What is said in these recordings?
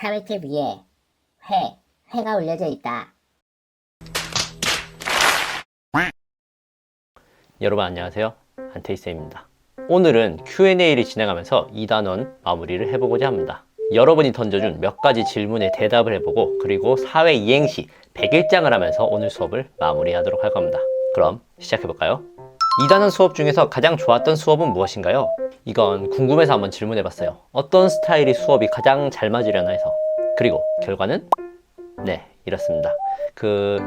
사회탭 위에 회가 올려져 있다. 여러분 안녕하세요, 안테이쌤입니다. 오늘은 Q&A를 진행하면서 2단원 마무리를 해보고자 합니다. 여러분이 던져준 몇 가지 질문에 대답을 해보고 그리고 사회 이행시 100일장을 하면서 오늘 수업을 마무리하도록 할 겁니다. 그럼 시작해볼까요? 2단원 수업 중에서 가장 좋았던 수업은 무엇인가요? 이건 궁금해서 한번 질문해봤어요. 어떤 스타일의 수업이 가장 잘 맞으려나 해서. 그리고 결과는? 네, 이렇습니다.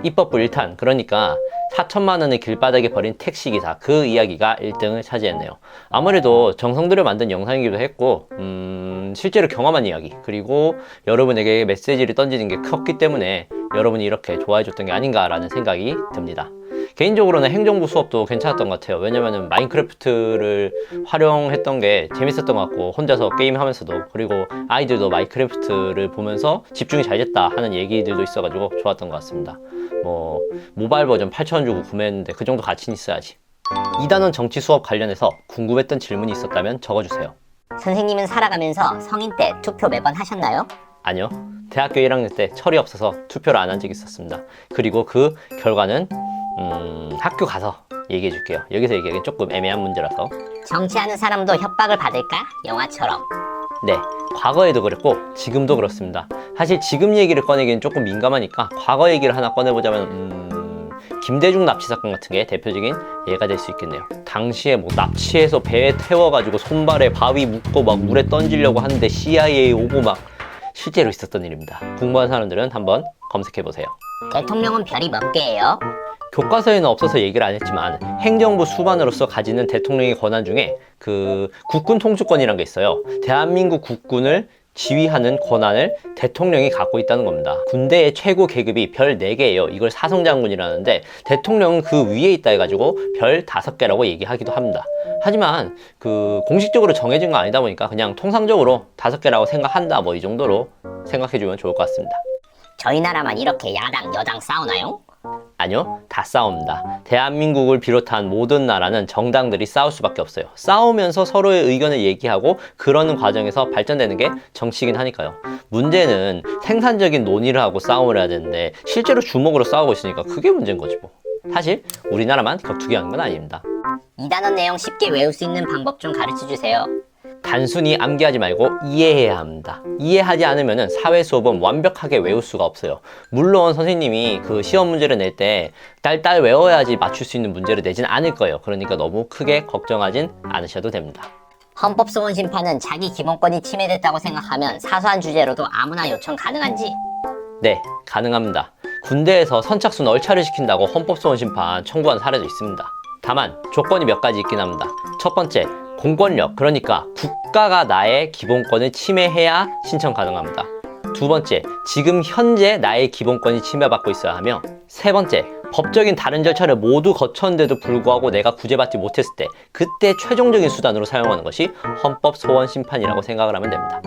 입법부 1탄, 그러니까 4천만 원을 길바닥에 버린 택시기사, 그 이야기가 1등을 차지했네요. 아무래도 정성 들여 만든 영상이기도 했고 실제로 경험한 이야기, 그리고 여러분에게 메시지를 던지는 게 컸기 때문에 여러분이 이렇게 좋아해 줬던 게 아닌가라는 생각이 듭니다. 개인적으로는 행정부 수업도 괜찮았던 것 같아요. 왜냐면은 마인크래프트를 활용했던 게 재밌었던 것 같고, 혼자서 게임하면서도, 그리고 아이들도 마인크래프트를 보면서 집중이 잘 됐다 하는 얘기들도 있어가지고 좋았던 것 같습니다. 모바일 버전 8,000원 주고 구매했는데 그 정도 가치는 있어야지. 2단원 정치 수업 관련해서 궁금했던 질문이 있었다면 적어주세요. 선생님은 살아가면서 성인 때 투표 매번 하셨나요? 아니요, 대학교 1학년 때 철이 없어서 투표를 안 한 적이 있었습니다. 그리고 그 결과는 학교 가서 얘기해 줄게요. 여기서 얘기하기엔 조금 애매한 문제라서. 정치하는 사람도 협박을 받을까? 영화처럼. 네, 과거에도 그랬고 지금도 그렇습니다. 사실 지금 얘기를 꺼내기엔 조금 민감하니까 과거 얘기를 하나 꺼내보자면 김대중 납치 사건 같은 게 대표적인 예가 될 수 있겠네요. 당시에 납치해서 배에 태워가지고 손발에 바위 묶고 막 물에 던지려고 하는데 CIA 오고 막 실제로 있었던 일입니다. 궁금한 사람들은 한번 검색해보세요. 대통령은 별이 몇 개예요? 교과서에는 없어서 얘기를 안 했지만 행정부 수반으로서 가지는 대통령의 권한 중에 국군 통수권이라는 게 있어요. 대한민국 국군을 지휘하는 권한을 대통령이 갖고 있다는 겁니다. 군대의 최고 계급이 별 4개예요. 이걸 사성장군이라는데 대통령은 그 위에 있다 해가지고 별 5개라고 얘기하기도 합니다. 하지만 공식적으로 정해진 건 아니다 보니까 그냥 통상적으로 5개라고 생각한다, 이 정도로 생각해주면 좋을 것 같습니다. 저희 나라만 이렇게 야당 여당 싸우나요? 아니요, 다 싸웁니다. 대한민국을 비롯한 모든 나라는 정당들이 싸울 수밖에 없어요. 싸우면서 서로의 의견을 얘기하고 그러는 과정에서 발전되는 게 정치이긴 하니까요. 문제는 생산적인 논의를 하고 싸움을 해야 되는데 실제로 주먹으로 싸우고 있으니까 그게 문제인 거지 뭐. 사실 우리나라만 격투기 하는 건 아닙니다. 2단원 내용 쉽게 외울 수 있는 방법 좀 가르쳐 주세요. 단순히 암기하지 말고 이해해야 합니다. 이해하지 않으면 사회 수업은 완벽하게 외울 수가 없어요. 물론 선생님이 시험 문제를 낼 때 딸딸 외워야지 맞출 수 있는 문제를 내진 않을 거예요. 그러니까 너무 크게 걱정하진 않으셔도 됩니다. 헌법소원 심판은 자기 기본권이 침해됐다고 생각하면 사소한 주제로도 아무나 요청 가능한지? 네, 가능합니다. 군대에서 선착순 얼차를 시킨다고 헌법소원 심판 청구한 사례도 있습니다. 다만 조건이 몇 가지 있긴 합니다. 첫 번째, 공권력, 그러니까 국가가 나의 기본권을 침해해야 신청 가능합니다. 두 번째, 지금 현재 나의 기본권이 침해받고 있어야 하며, 세 번째, 법적인 다른 절차를 모두 거쳤는데도 불구하고 내가 구제받지 못했을 때 그때 최종적인 수단으로 사용하는 것이 헌법 소원 심판이라고 생각을 하면 됩니다.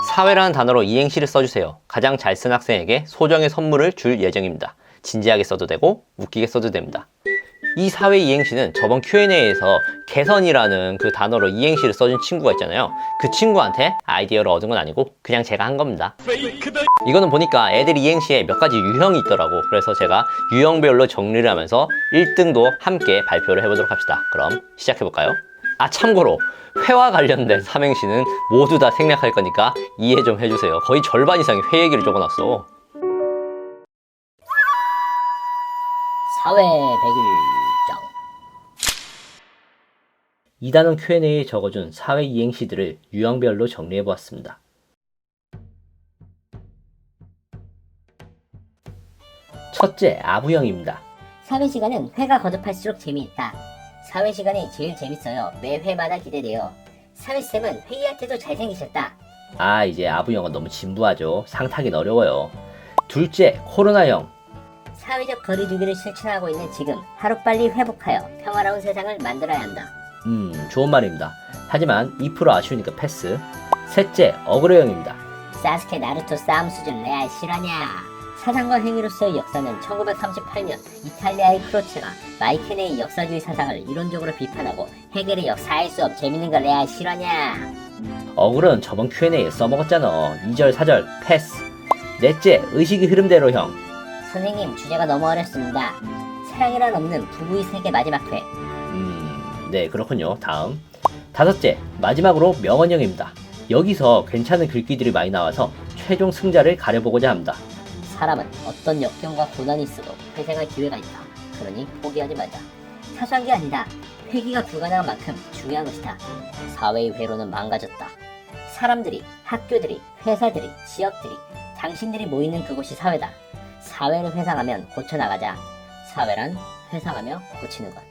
사회라는 단어로 이행시를 써주세요. 가장 잘 쓴 학생에게 소정의 선물을 줄 예정입니다. 진지하게 써도 되고 웃기게 써도 됩니다. 이 사회 이행시는 저번 Q&A에서 개선이라는 단어로 이행시를 써준 친구가 있잖아요. 그 친구한테 아이디어를 얻은 건 아니고 그냥 제가 한 겁니다. 이거는 보니까 애들이 이행시에 몇 가지 유형이 있더라고. 그래서 제가 유형별로 정리를 하면서 1등도 함께 발표를 해보도록 합시다. 그럼 시작해볼까요? 참고로 회와 관련된 삼행시는 모두 다 생략할 거니까 이해 좀 해주세요. 거의 절반 이상이 회 얘기를 적어놨어. 사회 100일장. 2단원 Q&A에 적어준 사회 이행시들을 유형별로 정리해보았습니다. 첫째, 아부형입니다. 사회 시간은 회가 거듭할수록 재미있다. 사회 시간이 제일 재밌어요. 매 회마다 기대돼요. 사회쌤은 회의할 때도 잘생기셨다. 이제 아부형은 너무 진부하죠. 상타긴 어려워요. 둘째, 코로나형. 사회적 거리두기를 실천하고 있는 지금 하루빨리 회복하여 평화로운 세상을 만들어야 한다. 좋은 말입니다. 하지만 2% 아쉬우니까 패스. 셋째, 어그로형입니다. 사스케 나루토 싸움 수준 레알 실화냐? 사상과 행위로서의 역사는 1938년 이탈리아의 크로체가 마이케네의 역사주의 사상을 이론적으로 비판하고 헤겔의 역사할 수 없 재밌는 걸 내야 실화냐. 어글은 저번 Q&A에 써먹었잖아. 2절 4절 패스. 넷째, 의식의 흐름대로 형. 선생님, 주제가 너무 어렵습니다. 사랑이란 없는 부부의 세계 마지막 회. 네, 그렇군요. 다음. 다섯째, 마지막으로 명언형입니다. 여기서 괜찮은 글귀들이 많이 나와서 최종 승자를 가려보고자 합니다. 사람은 어떤 역경과 고난이 있어도 회생할 기회가 있다. 그러니 포기하지 말자. 사소한 게 아니다. 회귀가 불가능한 만큼 중요한 것이다. 사회의 회로는 망가졌다. 사람들이, 학교들이, 회사들이, 지역들이, 당신들이 모이는 그곳이 사회다. 사회를 회상하면 고쳐나가자. 사회란 회상하며 고치는 것.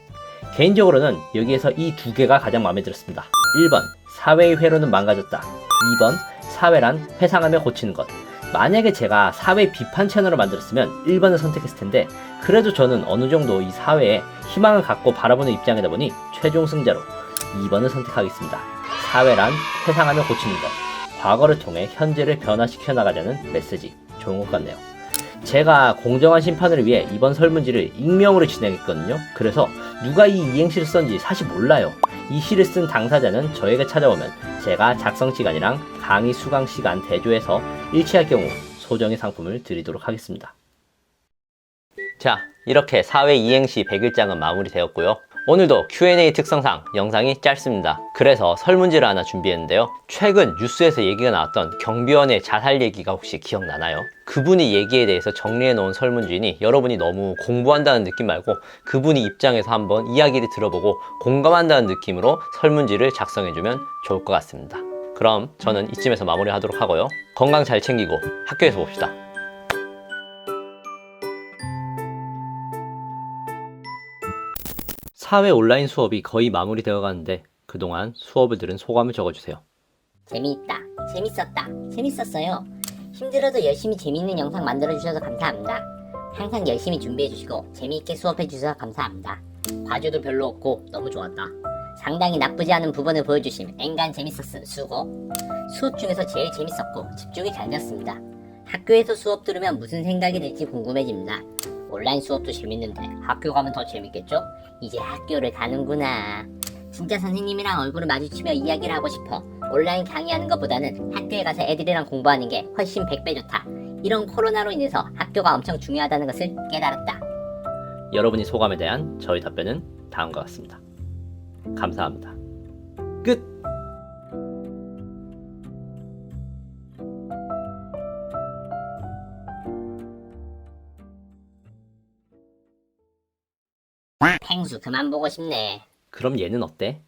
개인적으로는 여기에서 이 두 개가 가장 마음에 들었습니다. 1번, 사회의 회로는 망가졌다. 2번, 사회란 회상하며 고치는 것. 만약에 제가 사회 비판 채널을 만들었으면 1번을 선택했을 텐데, 그래도 저는 어느 정도 이 사회에 희망을 갖고 바라보는 입장이다 보니 최종 승자로 2번을 선택하겠습니다. 사회란 회상하며 고치는 것. 과거를 통해 현재를 변화시켜 나가자는 메시지. 좋은 것 같네요. 제가 공정한 심판을 위해 이번 설문지를 익명으로 진행했거든요. 그래서 누가 이 이행시를 썼는지 사실 몰라요. 이 시를 쓴 당사자는 저에게 찾아오면 제가 작성 시간이랑 강의 수강 시간 대조해서 일치할 경우 소정의 상품을 드리도록 하겠습니다. 자, 이렇게 사회 이행시 100일장은 마무리되었고요. 오늘도 Q&A 특성상 영상이 짧습니다. 그래서 설문지를 하나 준비했는데요. 최근 뉴스에서 얘기가 나왔던 경비원의 자살 얘기가 혹시 기억나나요? 그분이 얘기에 대해서 정리해 놓은 설문지니 여러분이 너무 공부한다는 느낌 말고 그분이 입장에서 한번 이야기를 들어보고 공감한다는 느낌으로 설문지를 작성해주면 좋을 것 같습니다. 그럼 저는 이쯤에서 마무리하도록 하고요. 건강 잘 챙기고 학교에서 봅시다. 사회 온라인 수업이 거의 마무리되어 가는데 그동안 수업을 들은 소감을 적어주세요. 재미있다. 재밌었다. 재밌었어요. 힘들어도 열심히 재미있는 영상 만들어주셔서 감사합니다. 항상 열심히 준비해주시고 재미있게 수업해주셔서 감사합니다. 과제도 별로 없고 너무 좋았다. 상당히 나쁘지 않은 부분을 보여주심 앵간 재밌었음 수고. 수업 중에서 제일 재밌었고 집중이 잘 됐습니다. 학교에서 수업 들으면 무슨 생각이 들지 궁금해집니다. 온라인 수업도 재밌는데 학교 가면 더 재밌겠죠? 이제 학교를 가는구나. 진짜 선생님이랑 얼굴을 마주치며 이야기를 하고 싶어. 온라인 강의하는 것보다는 학교에 가서 애들이랑 공부하는 게 훨씬 100배 좋다. 이런 코로나로 인해서 학교가 엄청 중요하다는 것을 깨달았다. 여러분이 소감에 대한 저희 답변은 다음과 같습니다. 감사합니다. 끝! 펭수 그만 보고 싶네. 그럼 얘는 어때?